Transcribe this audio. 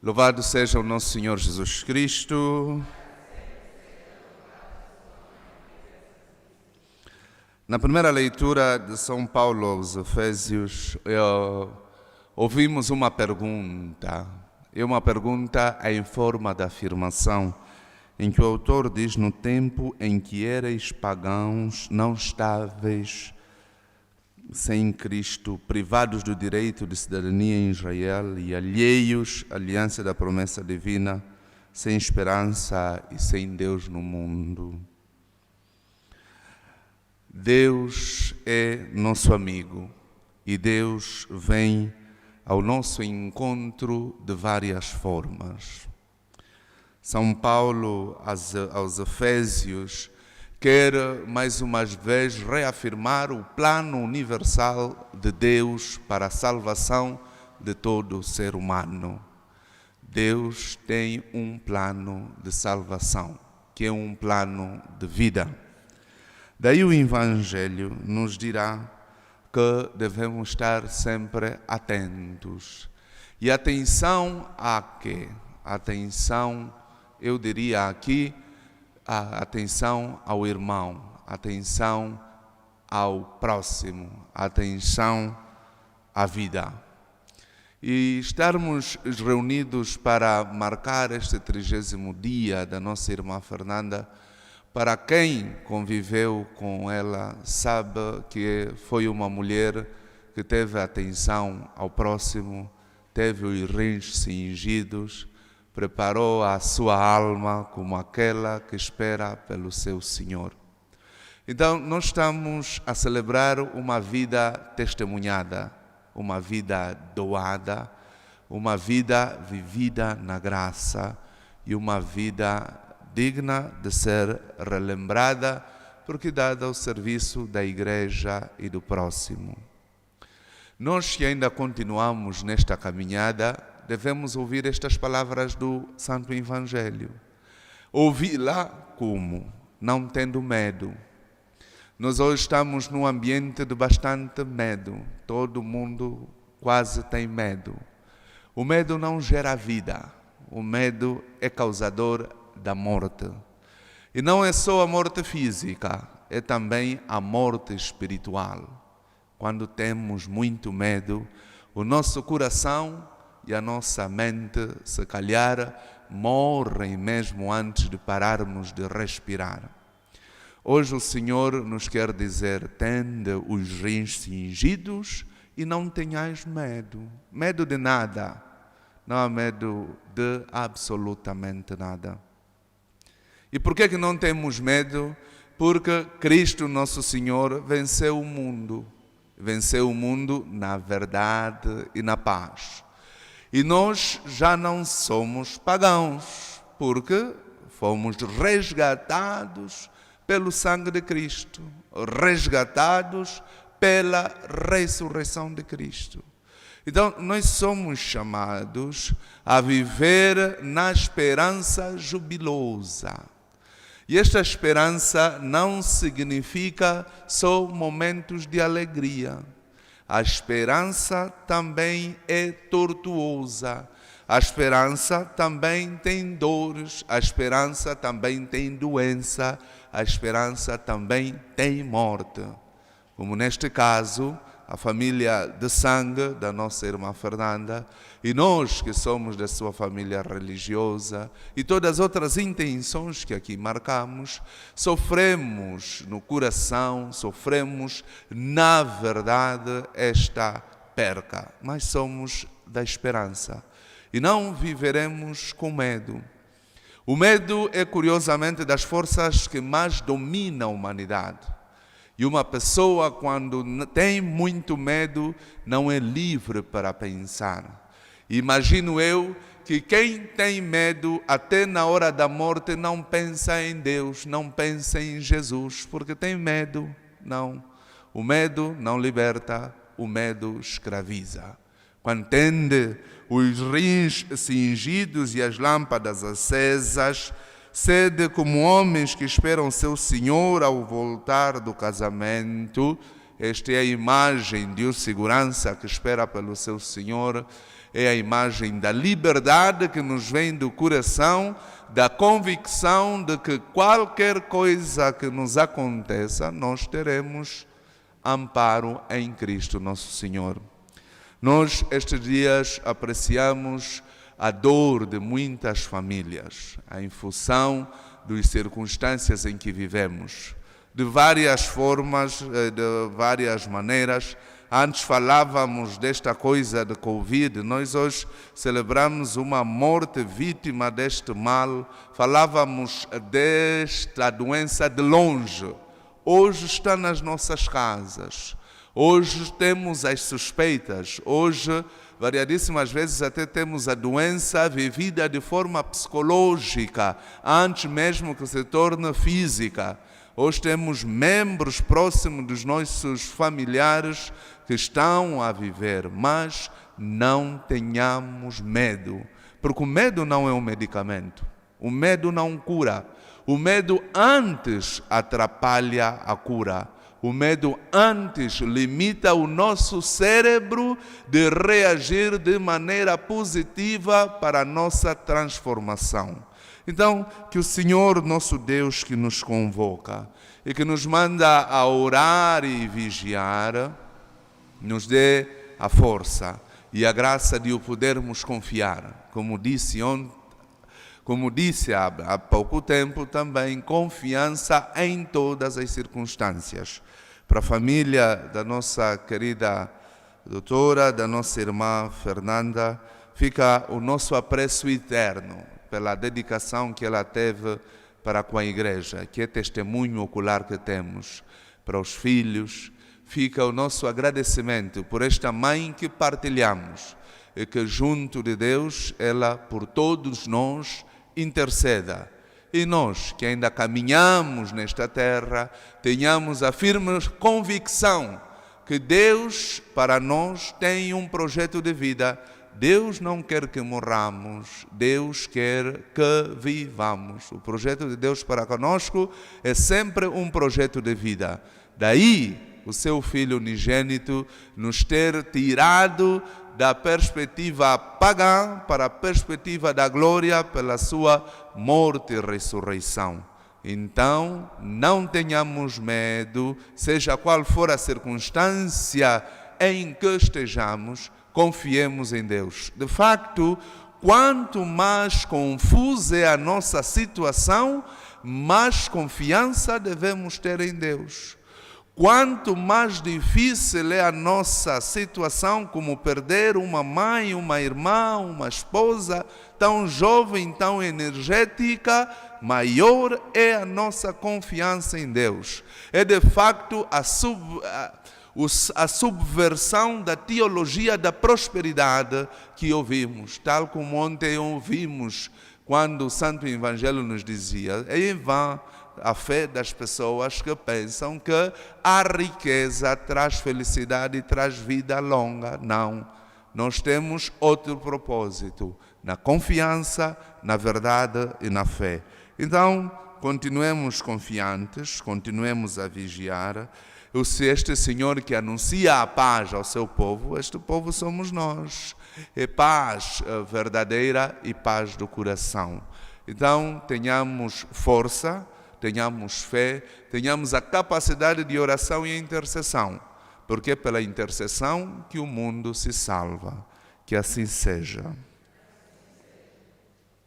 Louvado seja o nosso Senhor Jesus Cristo. Na primeira leitura de São Paulo aos Efésios, ouvimos uma pergunta. É uma pergunta em forma de afirmação, em que o autor diz: no tempo em que erais pagãos, não estáveis sem Cristo, privados do direito de cidadania em Israel e alheios à aliança da promessa divina, sem esperança e sem Deus no mundo. Deus é nosso amigo e Deus vem ao nosso encontro de várias formas. São Paulo aos Efésios quer mais uma vez reafirmar o plano universal de Deus para a salvação de todo ser humano. Deus tem um plano de salvação, que é um plano de vida. Daí o Evangelho nos dirá que devemos estar sempre atentos. E atenção a quê? Atenção, eu diria aqui, a atenção ao irmão, atenção ao próximo, atenção à vida. E estarmos reunidos para marcar este 30º dia da nossa irmã Fernanda, para quem conviveu com ela sabe que foi uma mulher que teve atenção ao próximo, teve os rins cingidos, preparou a sua alma como aquela que espera pelo seu Senhor. Então, nós estamos a celebrar uma vida testemunhada, uma vida doada, uma vida vivida na graça e uma vida digna de ser relembrada, porque dada ao serviço da Igreja e do próximo. Nós que ainda continuamos nesta caminhada, devemos ouvir estas palavras do Santo Evangelho. Ouvi-la como? Não tendo medo. Nós hoje estamos num ambiente de bastante medo. Todo mundo quase tem medo. O medo não gera vida. O medo é causador da morte. E não é só a morte física, é também a morte espiritual. Quando temos muito medo, o nosso coração e a nossa mente, se calhar, morrem mesmo antes de pararmos de respirar. Hoje o Senhor nos quer dizer: tende os rins cingidos e não tenhais medo. Medo de nada. Não há medo de absolutamente nada. E por que não temos medo? Porque Cristo, nosso Senhor, venceu o mundo. Venceu o mundo na verdade e na paz. E nós já não somos pagãos, porque fomos resgatados pelo sangue de Cristo, resgatados pela ressurreição de Cristo. Então, nós somos chamados a viver na esperança jubilosa. E esta esperança não significa só momentos de alegria. A esperança também é tortuosa. A esperança também tem dores. A esperança também tem doença. A esperança também tem morte. Como neste caso, a família de sangue da nossa irmã Fernanda e nós que somos da sua família religiosa e todas as outras intenções que aqui marcamos, sofremos no coração, sofremos na verdade esta perca, mas somos da esperança e não viveremos com medo. O medo é curiosamente das forças que mais dominam a humanidade. E uma pessoa, quando tem muito medo, não é livre para pensar. Imagino eu que quem tem medo, até na hora da morte, não pensa em Deus, não pensa em Jesus, porque tem medo. Não. O medo não liberta, o medo escraviza. Quando tende os rins cingidos e as lâmpadas acesas, sede como homens que esperam seu Senhor ao voltar do casamento, esta é a imagem de um segurança que espera pelo seu Senhor, é a imagem da liberdade que nos vem do coração, da convicção de que qualquer coisa que nos aconteça, nós teremos amparo em Cristo nosso Senhor. Nós, estes dias, apreciamos a dor de muitas famílias, em função das circunstâncias em que vivemos. De várias formas, de várias maneiras. Antes falávamos desta coisa de Covid, nós hoje celebramos uma morte vítima deste mal. Falávamos desta doença de longe. Hoje está nas nossas casas. Hoje temos as suspeitas. Hoje, variadíssimas vezes, até temos a doença vivida de forma psicológica, antes mesmo que se torne física. Hoje temos membros próximos dos nossos familiares que estão a viver, mas não tenhamos medo, porque o medo não é um medicamento, o medo não cura, o medo antes atrapalha a cura, o medo antes limita o nosso cérebro de reagir de maneira positiva para a nossa transformação. Então, que o Senhor, nosso Deus, que nos convoca e que nos manda a orar e vigiar, nos dê a força e a graça de o podermos confiar. Como disse há pouco tempo também, confiança em todas as circunstâncias. Para a família da nossa querida doutora, da nossa irmã Fernanda, fica o nosso apreço eterno pela dedicação que ela teve para com a igreja, que é testemunho ocular que temos. Para os filhos, fica o nosso agradecimento por esta mãe que partilhamos e que junto de Deus, ela por todos nós interceda. E nós que ainda caminhamos nesta terra, tenhamos a firme convicção que Deus para nós tem um projeto de vida. Deus não quer que morramos, Deus quer que vivamos. O projeto de Deus para conosco é sempre um projeto de vida. Daí o seu Filho unigênito nos ter tirado da perspectiva pagã para a perspectiva da glória pela sua morte e ressurreição. Então, não tenhamos medo, seja qual for a circunstância em que estejamos, confiemos em Deus. De facto, quanto mais confusa é a nossa situação, mais confiança devemos ter em Deus. Quanto mais difícil é a nossa situação, como perder uma mãe, uma irmã, uma esposa tão jovem, tão energética, maior é a nossa confiança em Deus. É de facto a subversão da teologia da prosperidade que ouvimos, tal como ontem ouvimos quando o Santo Evangelho nos dizia: é em vão a fé das pessoas que pensam que a riqueza traz felicidade e traz vida longa. Não, nós temos outro propósito, na confiança, na verdade e na fé. Então, continuemos confiantes, continuemos a vigiar. Este Senhor que anuncia a paz ao seu povo, este povo somos nós. É paz verdadeira e paz do coração. Então, tenhamos força, tenhamos fé, tenhamos a capacidade de oração e intercessão, porque é pela intercessão que o mundo se salva. Que assim seja.